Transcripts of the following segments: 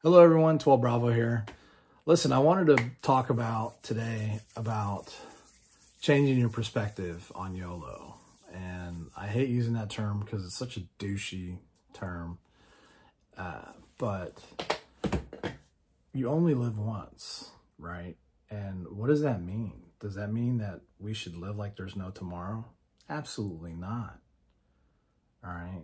Hello everyone, 12 Bravo here. Listen, I wanted to talk today about changing your perspective on YOLO. And I hate using that term because it's such a douchey term. But you only live once, right? And what does that mean? Does that mean that we should live like there's no tomorrow? Absolutely not. All right.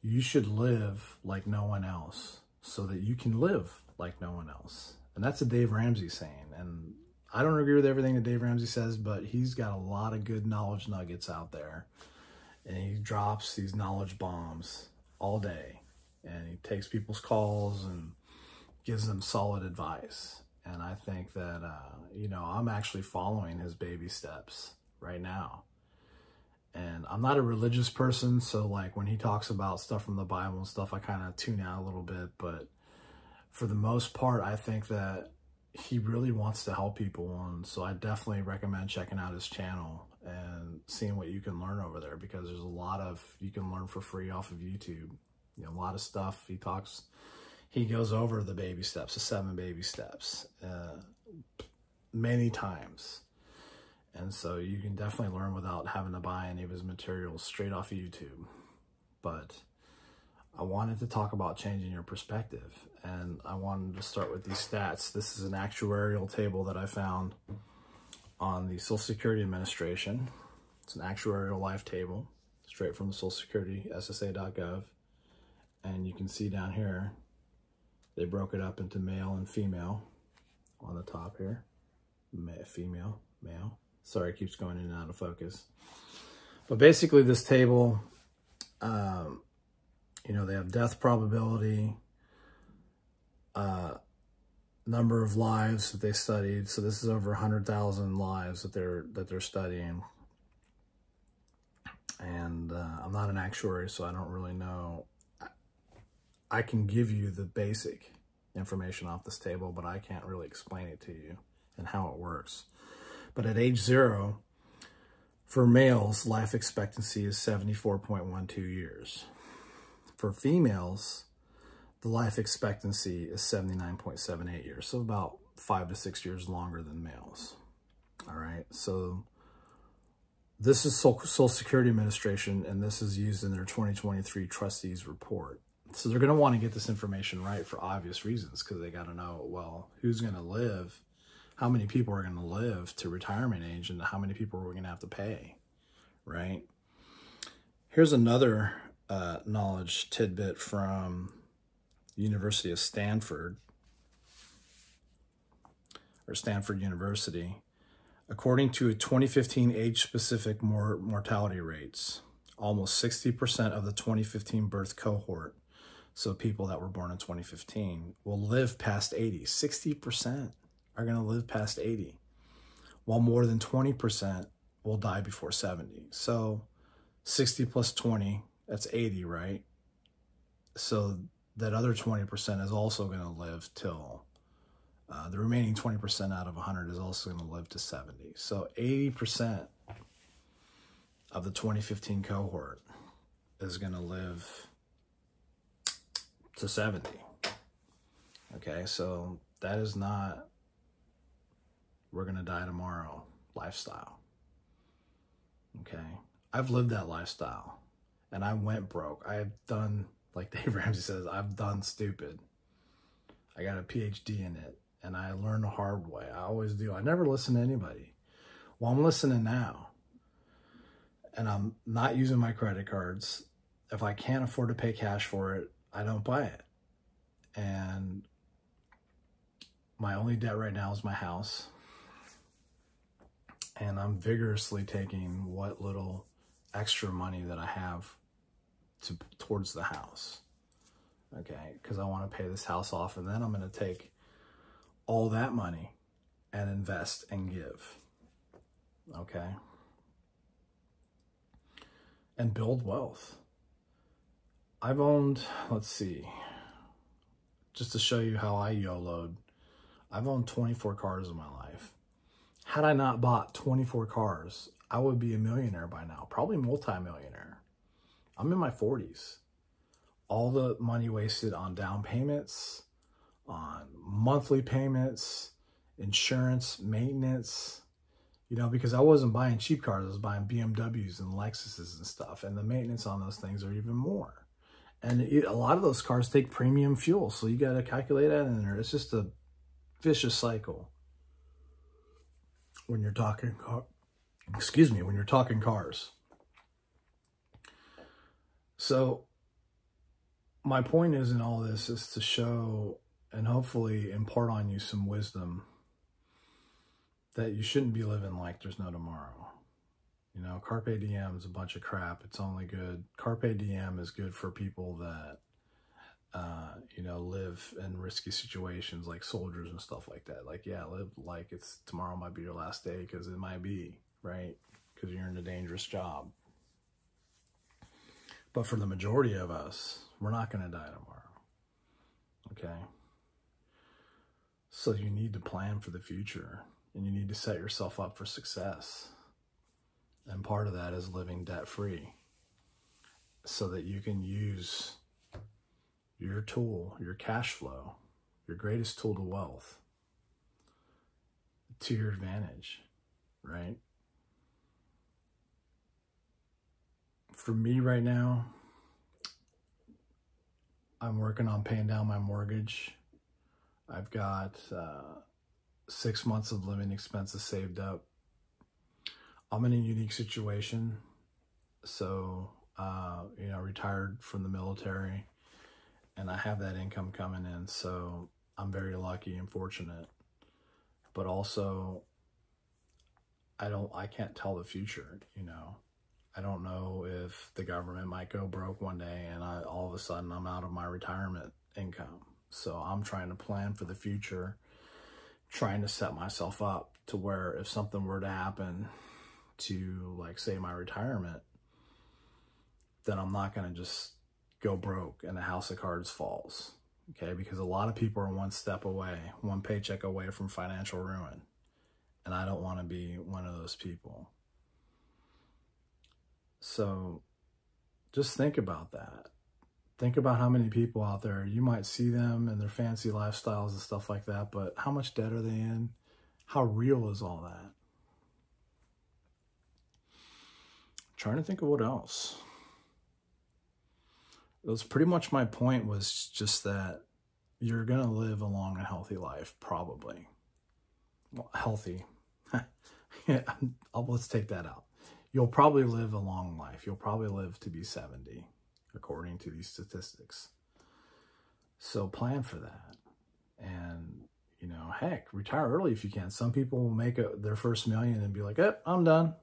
You should live like no one else so that you can live like no one else. And that's a Dave Ramsey saying. And I don't agree with everything that Dave Ramsey says, but he's got a lot of good knowledge nuggets out there. And he drops these knowledge bombs all day. And he takes people's calls and gives them solid advice. And I think that, I'm actually following his baby steps right now. And I'm not a religious person, so like when he talks about stuff from the Bible and stuff, I kind of tune out a little bit. But for the most part, I think that he really wants to help people. And so I definitely recommend checking out his channel and seeing what you can learn over there, because there's a lot you can learn for free off of YouTube. You know, a lot of stuff he goes over the baby steps, the 7 baby steps, many times. And so you can definitely learn without having to buy any of his materials straight off of YouTube. But I wanted to talk about changing your perspective. And I wanted to start with these stats. This is an actuarial table that I found on the Social Security Administration. It's an actuarial life table, straight from the Social Security, SSA.gov. And you can see down here, they broke it up into male and female on the top here. Female, male. Sorry, it keeps going in and out of focus. But basically this table, they have death probability, number of lives that they studied. So this is over 100,000 lives that they're studying. And I'm not an actuary, so I don't really know. I can give you the basic information off this table, but I can't really explain it to you and how it works. But at age 0, for males, life expectancy is 74.12 years. For females, the life expectancy is 79.78 years. So about 5 to 6 years longer than males. All right. So this is Social Security Administration, and this is used in their 2023 trustees report. So they're going to want to get this information right for obvious reasons, because they got to know, well, who's going to live, how many people are going to live to retirement age, and how many people we're going to have to pay, right? Here's another knowledge tidbit from University of Stanford, or Stanford University. According to a 2015 age-specific mortality rates, almost 60% of the 2015 birth cohort, so people that were born in 2015, will live past 80. 60% are going to live past 80, while more than 20% will die before 70. So 60 plus 20, that's 80, right? So that other 20% is also going to live till, the remaining 20% out of 100 is also going to live to 70. So 80% of the 2015 cohort is going to live to 70. Okay, so that is not, we're going to die tomorrow lifestyle. Okay, I've lived that lifestyle, and I went broke. I have done, like Dave Ramsey says, I've done stupid. I got a PhD in it, and I learned the hard way. I always do. I never listen to anybody. Well, I'm listening now, and I'm not using my credit cards. If I can't afford to pay cash for it, I don't buy it. And my only debt right now is my house. And I'm vigorously taking what little extra money that I have towards the house. Okay, because I want to pay this house off, and then I'm going to take all that money and invest and give. Okay? And build wealth. I've owned, let's see, just to show you how I YOLO'd, I've owned 24 cars in my life. Had I not bought 24 cars, I would be a millionaire by now, probably multi-millionaire. I'm in my 40s. all the money wasted on down payments, on monthly payments, insurance, maintenance, you know, because I wasn't buying cheap cars. I was buying BMWs and Lexuses and stuff. And the maintenance on those things are even more. And a lot of those cars take premium fuel. So you got to calculate that in there. It's just a vicious cycle when you're talking, when you're talking cars. So my point is in all this is to show and hopefully impart on you some wisdom that you shouldn't be living like there's no tomorrow. You know, Carpe Diem is a bunch of crap. It's only good. Carpe Diem is good for people that, you know, live in risky situations like soldiers and stuff like that. Like, yeah, live like it's tomorrow might be your last day, because it might be, right? Because you're in a dangerous job. But for the majority of us, we're not going to die tomorrow. Okay? So you need to plan for the future, and you need to set yourself up for success. And part of that is living debt-free so that you can use your tool, your cash flow, your greatest tool to wealth, to your advantage, right? For me right now, I'm working on paying down my mortgage. I've got 6 months of living expenses saved up. I'm in a unique situation. So, you know, retired from the military, and I have that income coming in. So I'm very lucky and fortunate, but also I can't tell the future, you know. I don't know if the government might go broke one day and all of a sudden I'm out of my retirement income. So I'm trying to plan for the future, trying to set myself up to where if something were to happen to, like, say, my retirement, then I'm not going to just go broke and the house of cards falls. Okay, because a lot of people are one step away, one paycheck away from financial ruin. And I don't want to be one of those people. So just think about that. Think about how many people out there, you might see them and their fancy lifestyles and stuff like that, but how much debt are they in? How real is all that? Trying to think of what else. It was pretty much my point, was just that you're going to live a long and healthy life, probably. Well, healthy. Yeah, let's take that out. You'll probably live a long life. You'll probably live to be 70, according to these statistics. So plan for that. And, you know, heck, retire early if you can. Some people will make their first million and be like, I'm done.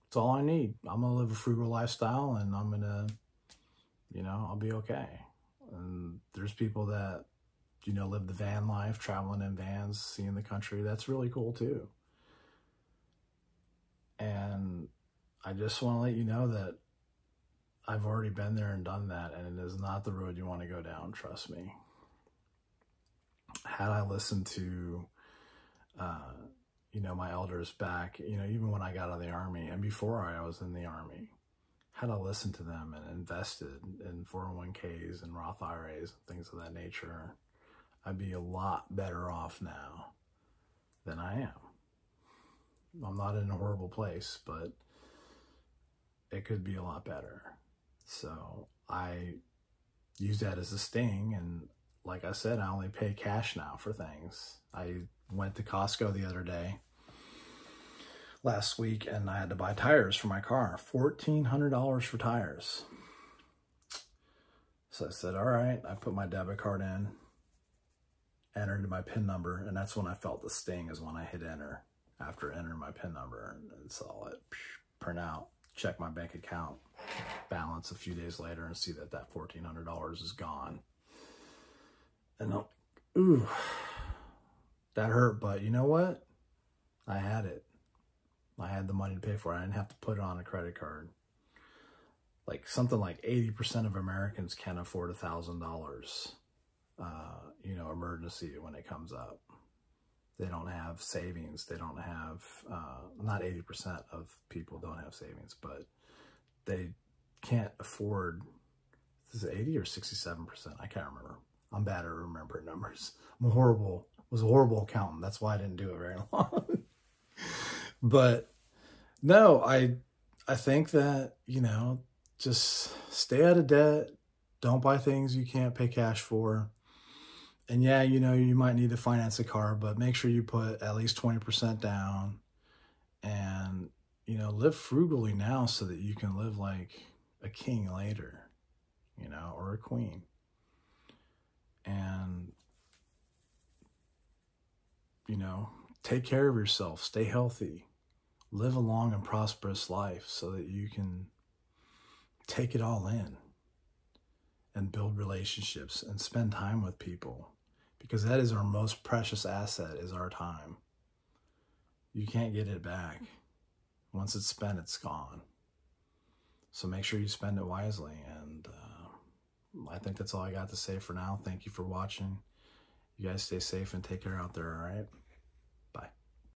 That's all I need. I'm going to live a frugal lifestyle, and I'm going to, you know, I'll be okay. And there's people that, you know, live the van life, traveling in vans, seeing the country. That's really cool too. And I just want to let you know that I've already been there and done that, and it is not the road you want to go down, trust me. Had I listened to, you know, my elders back, you know, even when I got out of the Army and before I was in the Army, had I listened to them and invested in 401ks and Roth IRAs and things of that nature, I'd be a lot better off now than I am. I'm not in a horrible place, but it could be a lot better. So I use that as a sting. And like I said, I only pay cash now for things. I went to Costco the other day, last week, and I had to buy tires for my car. $1,400 for tires. So I said, all right. I put my debit card in, entered my PIN number, and that's when I felt the sting, is when I hit enter. After entering my PIN number, and saw it print out, check my bank account balance a few days later, and see that that $1,400 is gone. And I'm, ooh, that hurt. But you know what? I had it. I had the money to pay for it. I didn't have to put it on a credit card. Like something like 80% of Americans can't afford $1,000, you know, emergency when it comes up. They don't have savings. They don't have, not 80% of people don't have savings, but they can't afford Is it 80 or 67%? I can't remember. I'm bad at remembering numbers. I'm horrible. Was a horrible accountant. That's why I didn't do it very long. But no, I think that, you know, just stay out of debt. Don't buy things you can't pay cash for. And yeah, you know, you might need to finance a car, but make sure you put at least 20% down, and, you know, live frugally now so that you can live like a king later, you know, or a queen. And, you know, take care of yourself, stay healthy, live a long and prosperous life so that you can take it all in and build relationships and spend time with people, because that is our most precious asset, is our time. You can't get it back. Once it's spent, it's gone. So make sure you spend it wisely. And I think that's all I got to say for now. Thank you for watching. You guys stay safe and take care out there, all right? Bye.